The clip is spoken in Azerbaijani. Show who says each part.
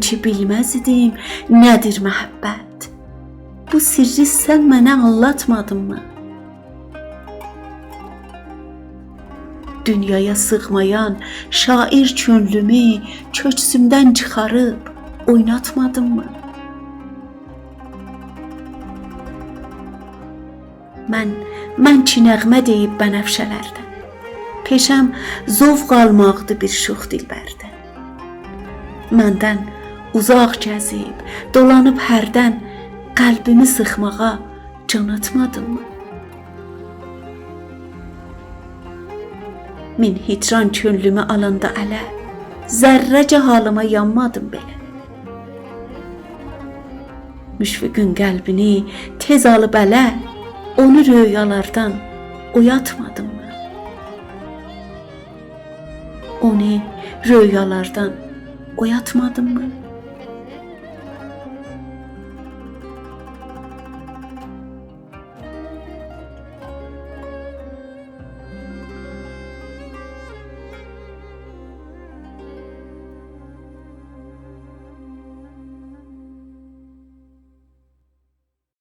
Speaker 1: ki bilməz idim nədir məhəbbət. Bu sirri sən mənə anlatmadınmı? Dünyaya sığmayan şair könlümü köksümdən çıxarıb oynatmadınmı? Mən ki nəğmə deyib bənəfşələrdən, peşəm zovq almaqdı bir şux dilbərdən. Məndən uzaq gəzib, dolanıb hərdən qəlbimi sıxmağa can atmadınmı? Min hicran könlümü alanda ələ, zərrəcə halıma yanmadım belə. Müşfiqin qəlbini tez alıb ələ, onu rüyalardan oyatmadım mı? Onu rüyalardan oyatmadım mı?